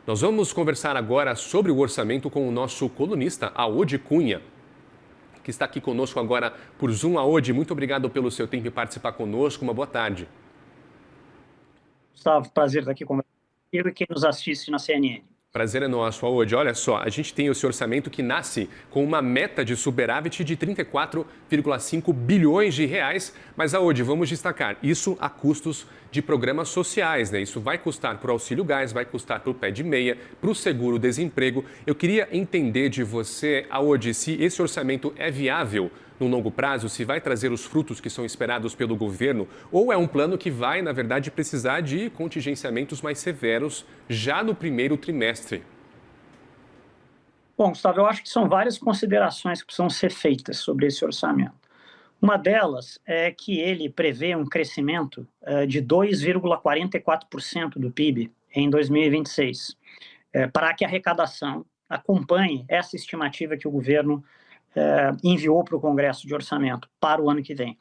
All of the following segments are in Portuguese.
Nós vamos conversar agora sobre o orçamento com o nosso colunista, Aode Cunha, que está aqui conosco agora por Zoom. Aode, muito obrigado pelo seu tempo e participar conosco. Uma boa tarde. Gustavo, prazer estar aqui conversando contigo e quem nos assiste na CNN. Prazer é nosso, Aode. Olha só, a gente tem esse orçamento que nasce com uma meta de superávit de 34,5 bilhões de reais. Mas, Aode, vamos destacar, isso a custos de programas sociais, né? Isso vai custar para o auxílio gás, vai custar para o pé de meia, para o seguro-desemprego. Eu queria entender de você, Aode, se esse orçamento é viável no longo prazo, se vai trazer os frutos que são esperados pelo governo, ou é um plano que vai, na verdade, precisar de contingenciamentos mais severos já no primeiro trimestre? Bom, Gustavo, eu acho que são várias considerações que precisam ser feitas sobre esse orçamento. Uma delas é que ele prevê um crescimento de 2,44% do PIB em 2026, para que a arrecadação acompanhe essa estimativa que o governo enviou para o Congresso de Orçamento para o ano que vem.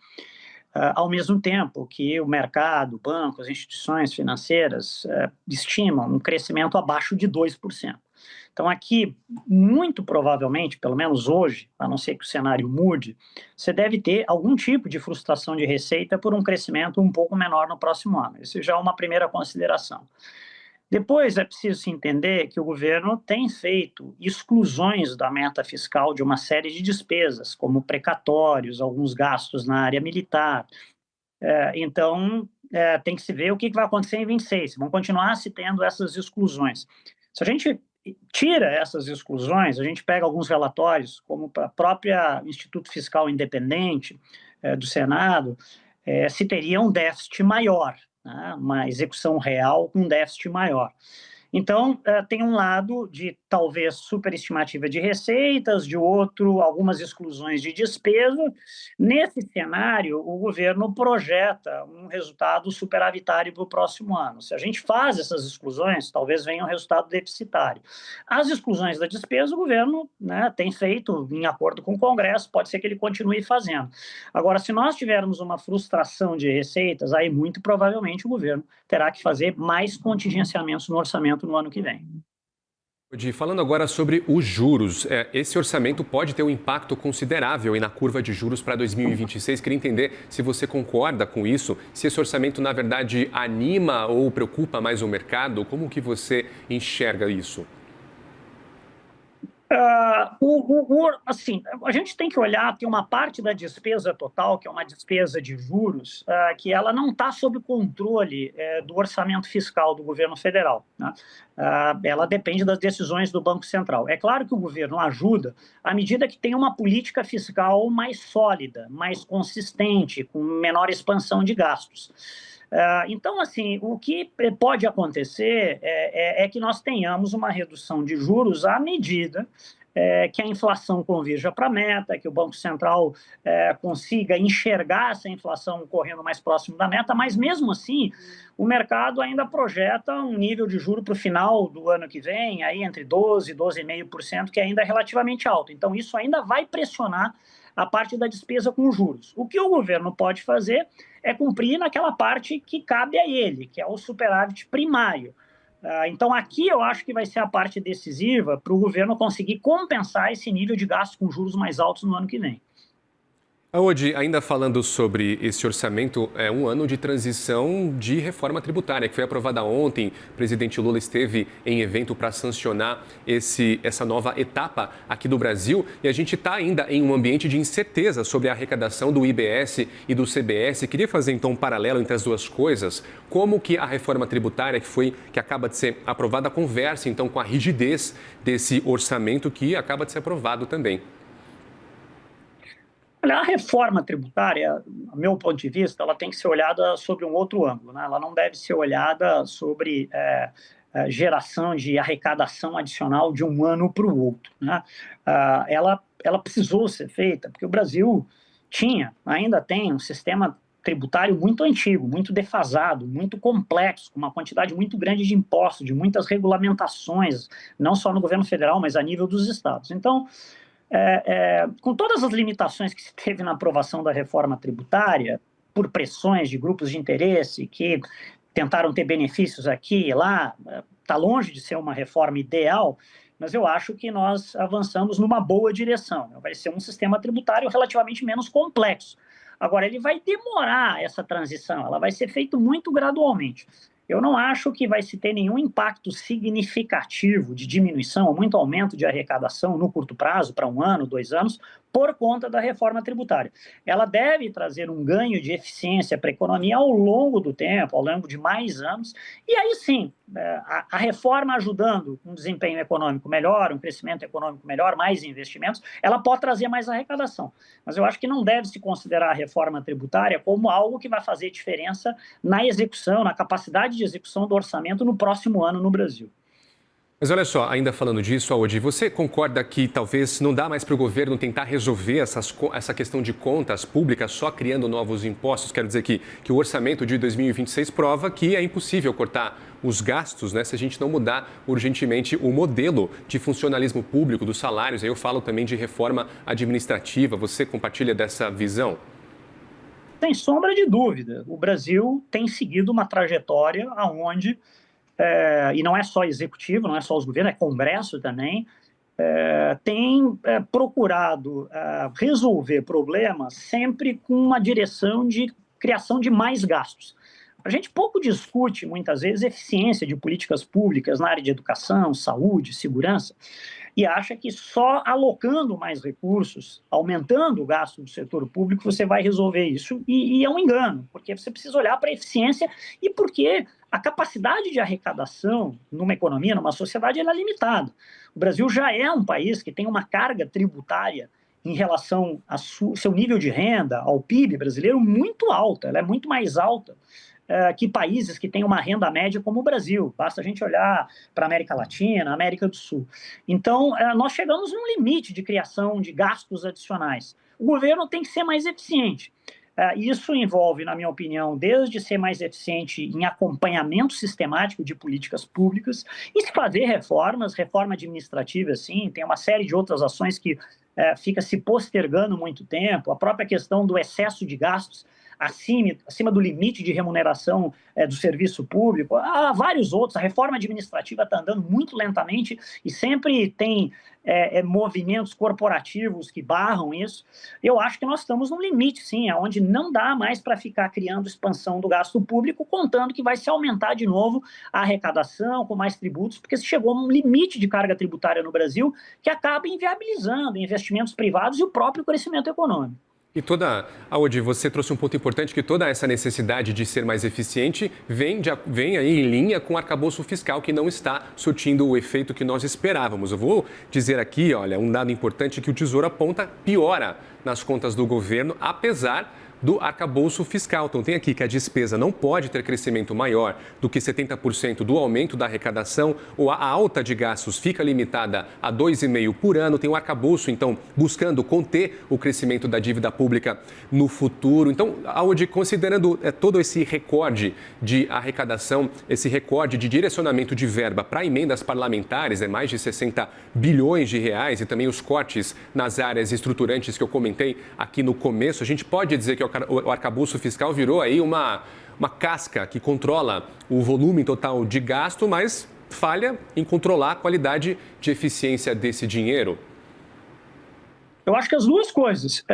Ao mesmo tempo que o mercado, bancos, instituições financeiras estimam um crescimento abaixo de 2%. Então, aqui, muito provavelmente, pelo menos hoje, a não ser que o cenário mude, você deve ter algum tipo de frustração de receita por um crescimento um pouco menor no próximo ano. Isso já é uma primeira consideração. Depois, é preciso se entender que o governo tem feito exclusões da meta fiscal de uma série de despesas, como precatórios, alguns gastos na área militar. Então, tem que se ver o que vai acontecer em 26. Vão continuar se tendo essas exclusões. Se a gente tira essas exclusões, a gente pega alguns relatórios, como para a própria Instituto Fiscal Independente do Senado, se teria um déficit maior, né? Uma execução real com um déficit maior. Então, tem um lado de talvez superestimativa de receitas, de outro, algumas exclusões de despesa. Nesse cenário, o governo projeta um resultado superavitário para o próximo ano. Se a gente faz essas exclusões, talvez venha um resultado deficitário. As exclusões da despesa, o governo, né, tem feito em acordo com o Congresso, pode ser que ele continue fazendo. Agora, se nós tivermos uma frustração de receitas, aí muito provavelmente o governo terá que fazer mais contingenciamentos no orçamento no ano que vem. Falando agora sobre os juros, esse orçamento pode ter um impacto considerável na curva de juros para 2026. Queria entender se você concorda com isso, se esse orçamento, na verdade, anima ou preocupa mais o mercado, como que você enxerga isso? Assim, a gente tem que olhar, tem uma parte da despesa total, que é uma despesa de juros, que ela não está sob controle do orçamento fiscal do governo federal, né? Ela depende das decisões do Banco Central. É claro que o governo ajuda à medida que tem uma política fiscal mais sólida, mais consistente, com menor expansão de gastos. Então, assim, o que pode acontecer é que nós tenhamos uma redução de juros à medida que a inflação convirja para a meta, que o Banco Central consiga enxergar essa inflação correndo mais próximo da meta, mas mesmo assim o mercado ainda projeta um nível de juro para o final do ano que vem, aí entre 12% e 12,5%, que ainda é relativamente alto. Então isso ainda vai pressionar a parte da despesa com juros. O que o governo pode fazer é cumprir naquela parte que cabe a ele, que é o superávit primário. Então, aqui eu acho que vai ser a parte decisiva para o governo conseguir compensar esse nível de gasto com juros mais altos no ano que vem. Aode, ainda falando sobre esse orçamento, é um ano de transição de reforma tributária, que foi aprovada ontem. O presidente Lula esteve em evento para sancionar essa nova etapa aqui do Brasil. E a gente está ainda em um ambiente de incerteza sobre a arrecadação do IBS e do CBS. Queria fazer, então, um paralelo entre as duas coisas. Como que a reforma tributária, que acaba de ser aprovada, conversa, então, com a rigidez desse orçamento que acaba de ser aprovado também? Olha, a reforma tributária, do meu ponto de vista, ela tem que ser olhada sobre um outro ângulo, né? Ela não deve ser olhada sobre geração de arrecadação adicional de um ano para o outro, né? Ela precisou ser feita porque o Brasil ainda tem um sistema tributário muito antigo, muito defasado, muito complexo, com uma quantidade muito grande de impostos, de muitas regulamentações, não só no governo federal, mas a nível dos estados. Então, com todas as limitações que se teve na aprovação da reforma tributária, por pressões de grupos de interesse que tentaram ter benefícios aqui e lá, está longe de ser uma reforma ideal, mas eu acho que nós avançamos numa boa direção. Vai ser um sistema tributário relativamente menos complexo. Agora, ele vai demorar essa transição, ela vai ser feita muito gradualmente. Eu não acho que vai se ter nenhum impacto significativo de diminuição ou muito aumento de arrecadação no curto prazo, para 1 ano, 2 anos, por conta da reforma tributária. Ela deve trazer um ganho de eficiência para a economia ao longo do tempo, ao longo de mais anos, e aí sim, a reforma ajudando um desempenho econômico melhor, um crescimento econômico melhor, mais investimentos, ela pode trazer mais arrecadação. Mas eu acho que não deve se considerar a reforma tributária como algo que vai fazer diferença na execução, na capacidade de execução do orçamento no próximo ano no Brasil. Mas olha só, ainda falando disso, Audi, você concorda que talvez não dá mais para o governo tentar resolver essa questão de contas públicas só criando novos impostos? Quero dizer que o orçamento de 2026 prova que é impossível cortar os gastos, né, se a gente não mudar urgentemente o modelo de funcionalismo público dos salários. Aí eu falo também de reforma administrativa. Você compartilha dessa visão? Sem sombra de dúvida, o Brasil tem seguido uma trajetória onde e não é só executivo, não é só os governos, é Congresso também, tem procurado resolver problemas sempre com uma direção de criação de mais gastos. A gente pouco discute, muitas vezes, eficiência de políticas públicas na área de educação, saúde, segurança, e acha que só alocando mais recursos, aumentando o gasto do setor público, você vai resolver isso. E é um engano, porque você precisa olhar para a eficiência e porque a capacidade de arrecadação numa economia, numa sociedade, ela é limitada. O Brasil já é um país que tem uma carga tributária em relação ao seu nível de renda, ao PIB brasileiro, muito alta. Ela é muito mais alta que países que têm uma renda média como o Brasil. Basta a gente olhar para a América Latina, América do Sul. Então, nós chegamos num limite de criação de gastos adicionais. O governo tem que ser mais eficiente. Isso envolve, na minha opinião, desde ser mais eficiente em acompanhamento sistemático de políticas públicas e se fazer reforma administrativa, sim, tem uma série de outras ações que fica se postergando muito tempo, a própria questão do excesso de gastos acima do limite de remuneração do serviço público, há vários outros. A reforma administrativa está andando muito lentamente e sempre tem movimentos corporativos que barram isso. Eu acho que nós estamos num limite, sim, onde não dá mais para ficar criando expansão do gasto público, contando que vai se aumentar de novo a arrecadação com mais tributos, porque se chegou a um limite de carga tributária no Brasil que acaba inviabilizando investimentos privados e o próprio crescimento econômico. E Audi, você trouxe um ponto importante, que toda essa necessidade de ser mais eficiente vem aí em linha com o arcabouço fiscal, que não está surtindo o efeito que nós esperávamos. Eu vou dizer aqui, olha, um dado importante que o Tesouro aponta piora nas contas do governo, apesar do arcabouço fiscal. Então, tem aqui que a despesa não pode ter crescimento maior do que 70% do aumento da arrecadação, ou a alta de gastos fica limitada a 2,5% por ano. Tem o arcabouço, então, buscando conter o crescimento da dívida pública no futuro. Então, Audi, considerando todo esse recorde de arrecadação, esse recorde de direcionamento de verba para emendas parlamentares, mais de 60 bilhões de reais, e também os cortes nas áreas estruturantes que eu comentei aqui no começo, a gente pode dizer que o arcabouço fiscal virou aí uma casca que controla o volume total de gasto, mas falha em controlar a qualidade de eficiência desse dinheiro? Eu acho que as duas coisas,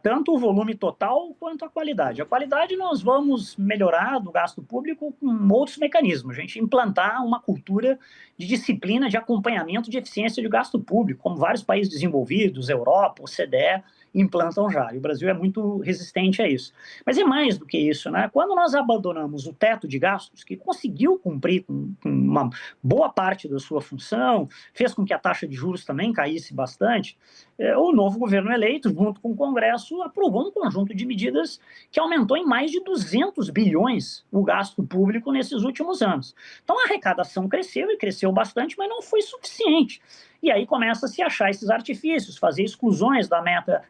tanto o volume total quanto a qualidade. A qualidade nós vamos melhorar do gasto público com outros mecanismos. A gente implantar uma cultura de disciplina de acompanhamento de eficiência de gasto público, como vários países desenvolvidos, Europa, OCDE, implantam já. E o Brasil é muito resistente a isso. Mas é mais do que isso, né? Quando nós abandonamos o teto de gastos, que conseguiu cumprir com uma boa parte da sua função, fez com que a taxa de juros também caísse bastante, o novo governo eleito, junto com o Congresso, aprovou um conjunto de medidas que aumentou em mais de 200 bilhões o gasto público nesses últimos anos. Então, a arrecadação cresceu e cresceu bastante, mas não foi suficiente. E aí começa a se achar esses artifícios, fazer exclusões da meta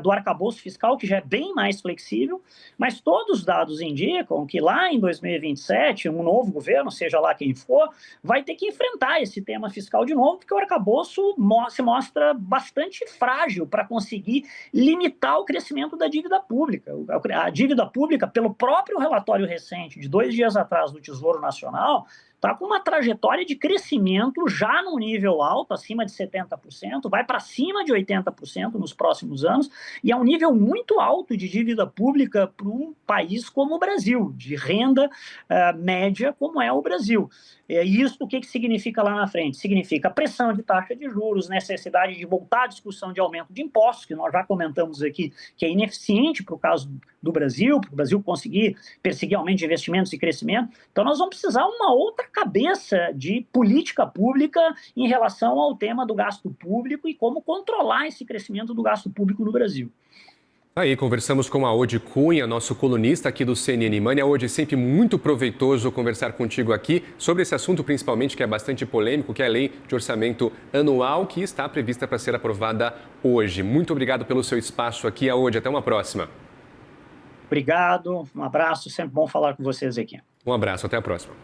do arcabouço fiscal, que já é bem mais flexível, mas todos os dados indicam que lá em 2027, um novo governo, seja lá quem for, vai ter que enfrentar esse tema fiscal de novo, porque o arcabouço se mostra bastante frágil para conseguir limitar o crescimento da dívida pública. A dívida pública, pelo próprio relatório recente, de 2 dias atrás do Tesouro Nacional, está com uma trajetória de crescimento já num nível alto, acima de 70%, vai para cima de 80% nos próximos anos, e é um nível muito alto de dívida pública para um país como o Brasil, de renda média como é o Brasil. E isso o que significa lá na frente? Significa pressão de taxa de juros, necessidade de voltar à discussão de aumento de impostos, que nós já comentamos aqui, que é ineficiente para o caso do Brasil, para o Brasil conseguir perseguir aumento de investimentos e crescimento. Então nós vamos precisar uma outra cabeça de política pública em relação ao tema do gasto público e como controlar esse crescimento do gasto público no Brasil. Aí, conversamos com a Aode Cunha, nosso colunista aqui do CNN Money. Aode, sempre muito proveitoso conversar contigo aqui sobre esse assunto, principalmente que é bastante polêmico, que é a lei de orçamento anual, que está prevista para ser aprovada hoje. Muito obrigado pelo seu espaço aqui, Aode. Até uma próxima. Obrigado, um abraço, sempre bom falar com vocês aqui. Um abraço, até a próxima.